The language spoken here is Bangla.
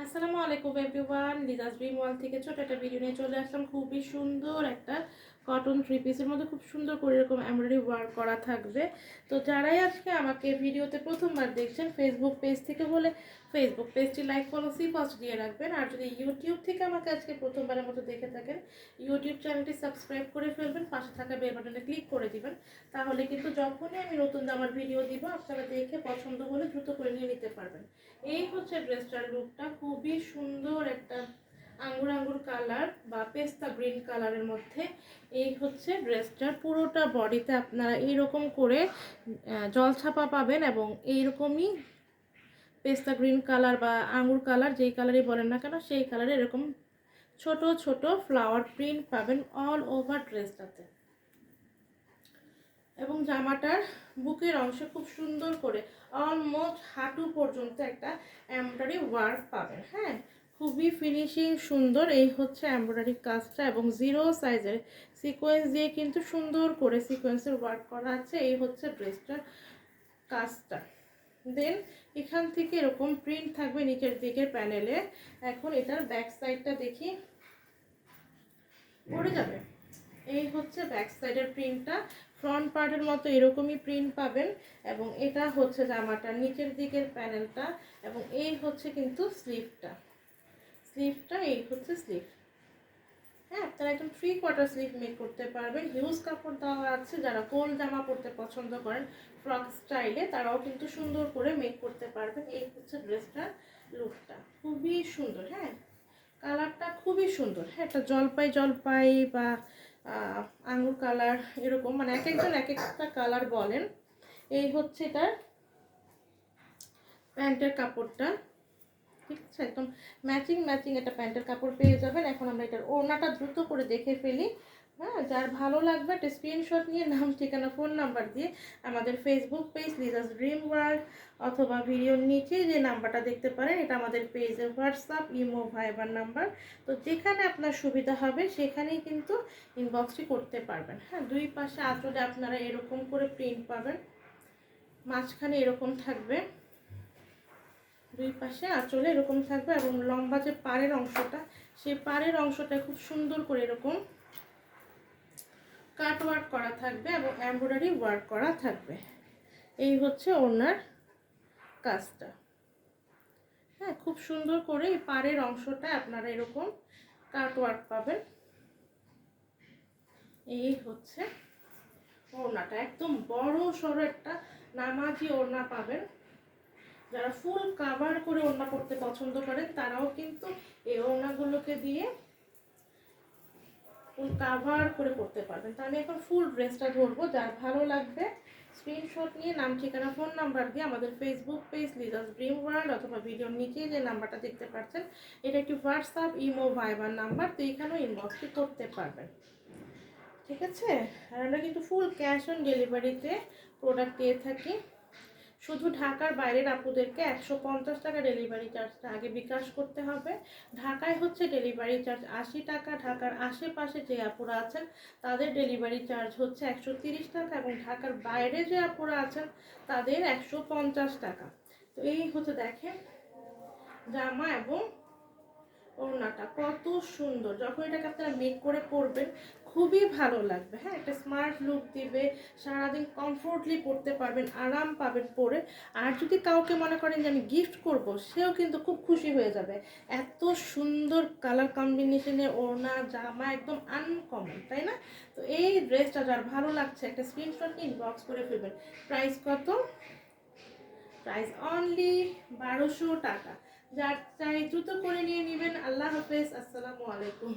আসসালামু আলাইকুম এভরিওয়ান, লিজাস ড্রিম ওয়ার্ল্ড থেকে ছোট একটা ভিডিও নিয়ে চলে আসলাম। খুবই সুন্দর একটা কটন থ্রি পিসের মধ্যে খুব সুন্দর করে এরকম এমব্রয়ডারি ওয়ার্ক করা থাকবে। তো যারাই আজকে আমাকে ভিডিওতে প্রথমবার দেখছেন ফেসবুক পেজ থেকে হলে ফেসবুক পেজটি লাইক ফলো সি ফার্স্ট দিয়ে রাখবেন। আর যদি ইউটিউব থেকে আমাকে আজকে প্রথমবারের মতো দেখে থাকেন ইউটিউব চ্যানেলটি সাবস্ক্রাইব করে ফেলবেন, পাশে থাকা বেল বাটনে ক্লিক করে দিবেন। তাহলে কিন্তু যখনই আমি নতুন জামার ভিডিও দিব আপনারা দেখে পছন্দ হলে দ্রুত করে নিয়ে নিতে পারবেন। এই হচ্ছে ড্রেসটার লুকটা, খুবই সুন্দর একটা আঙ্গুর আঙ্গুর কালার বা পেস্তা গ্রিন কালারের মধ্যে। এই হচ্ছে ড্রেসটার পুরোটা বডিতে আপনারা এইরকম করে জলছাপা পাবেন এবং এইরকমই পেস্তা গ্রিন কালার বা আঙ্গুর কালার যেই কালারই বলেন না কেন সেই কালারে এরকম ছোট ছোট ফ্লাওয়ার প্রিন্ট পাবেন অল ওভার ড্রেসটাতে। এবং জামাটার বুকের অংশে খুব সুন্দর করে অলমোস্ট হাঁটু পর্যন্ত একটা এমব্রয়ডারি ওয়ার্ক পাবেন। হ্যাঁ, খুবই ফিনিশিং সুন্দর। এই হচ্ছে এমব্রয়ডারি কাজটা এবং জিরো সাইজের সিকোয়েন্স দিয়ে কিন্তু সুন্দর করে সিকোয়েন্সের ওয়ার্ক করা আছে। এই হচ্ছে ড্রেসটার কাজটা। দেন এখান থেকে এরকম প্রিন্ট থাকবে নিচের দিকের প্যানেলে। এখন এটার ব্যাক সাইডটা দেখি, পড়ে যাবে। এই হচ্ছে ব্যাক সাইডের প্রিন্টটা, ফ্রন্ট পার্টের মতো এরকমই প্রিন্ট পাবেন। এবং এটা হচ্ছে জামাটার নিচের দিকের প্যানেলটা এবং এই হচ্ছে কিন্তু স্লিভটা। এই হচ্ছে স্লিভ। হ্যাঁ, আপনারা একদম 3/4 স্লিভ মেক করতে পারবেন। হিউজ কাপড় দেওয়া আছে, যারা গোল জামা পরতে পছন্দ করেন ফ্রক স্টাইলে তারাও কিন্তু সুন্দর করে মেক করতে পারবেন। এই হচ্ছে ড্রেসটার লুকটা, খুবই সুন্দর। হ্যাঁ, কালারটা খুবই সুন্দর। হ্যাঁ, একটা জলপাই জলপাই বা আঙুর কালার এরকম, মানে এক একজন এক একটা কালার বলেন। এই হচ্ছে এটার প্যান্টের কাপড়টা, ঠিক আছে, একদম ম্যাচিং ম্যাচিং একটা প্যান্টের কাপড় পেয়ে যাবেন। এখন আমরা এটার ওড়নাটা দ্রুত করে দেখে ফেলি। হ্যাঁ, যার ভালো লাগবে একটা স্ক্রিনশট নিয়ে নাম ঠিকানা ফোন নাম্বার দিয়ে আমাদের Facebook page Liza's dream world অথবা ভিডিওর নিচে যে নাম্বারটা দেখতে পারেন এটা আমাদের পেজে হোয়াটসঅ্যাপ ইমো ভাইবার নাম্বার। তো যেখানে আপনার সুবিধা হবে সেখানেই কিন্তু ইনবক্সটি করতে পারবেন। হ্যাঁ, দুই পাশে আঁচলে আপনারা এরকম করে প্রিন্ট পাবেন, মাঝখানে এরকম থাকবে, দুই পাশে আঁচলে এরকম থাকবে এবং লম্বা যে পাড়ের অংশটা সেই পাড়ের অংশটা খুব সুন্দর করে এরকম কাট ওয়ার্ক করা থাকবে এবং এমব্রয়ডারি ওয়ার্ক করা থাকবে। এই হচ্ছে ওনার কাজটা। হ্যাঁ, খুব সুন্দর করে এই পাড়ের অংশটা আপনারা এরকম কাট ওয়ার্ক পাবেন। এই হচ্ছে ওড়নাটা, একদম বড় সড়ো একটা নামাজি ওড়না পাবেন। যারা ফুল কাভার করে ওড়না পরতে পছন্দ করেন তারাও কিন্তু এই ওড়নাগুলোকে দিয়ে ফুল কাভার করে পরতে পারবেন। তো আমি এখন ফুল ড্রেসটা ধরবো, যার ভালো লাগবে স্ক্রিনশট নিয়ে নাম ঠিকানা ফোন নাম্বার দিয়ে আমাদের Facebook page Liza's dream world অথবা ভিডিওর নিচে যে নাম্বারটা দেখতে পাচ্ছেন এটা একটি হোয়াটসঅ্যাপ ইমো ভাইবার নাম্বার, তো এখানেও ইনবক্সটি করতে পারবেন। ঠিক আছে, আর আমরা কিন্তু ফুল ক্যাশ অন ডেলিভারিতে প্রোডাক্ট দিয়ে থাকি। শুধু ঢাকার বাইরের আপুদেরকে 150 টাকা ডেলিভারি চার্জটা আগে বিকাশ করতে হবে। ঢাকায় হচ্ছে ডেলিভারি চার্জ 80 টাকা, ঢাকার আশেপাশে যে আপুরা আছেন তাদের ডেলিভারি চার্জ হচ্ছে 130 টাকা এবং ঢাকার বাইরে যে আপুরা আছেন তাদের 150 টাকা। তো এই হচ্ছে দেখেন জামা এবং ওড়নাটা কত সুন্দর। যখন এটাকে আপনারা মেক করে পরবেন খুবই ভালো লাগবে। হ্যাঁ, একটা স্মার্ট লুক দিবে, সারাদিন কমফোর্টলি পরতে পারবেন, আরাম পাবেন পরে। আর যদি কাউকে মনে করেন যে আমি গিফট করব সেও কিন্তু খুব খুশি হয়ে যাবে। এত সুন্দর কালার কম্বিনেশনে ওড়না জামা, একদম আনকমন, তাই না? তো এই ড্রেসটা যার ভালো লাগছে একটা স্ক্রিনশট নিয়ে ইনবক্স করে ফেলবেন। প্রাইস কত? প্রাইস অনলি 1200 টাকা। যার চাই দ্রুত করে নিয়ে নেবেন। আল্লাহ হাফেজ, আসসালামু আলাইকুম।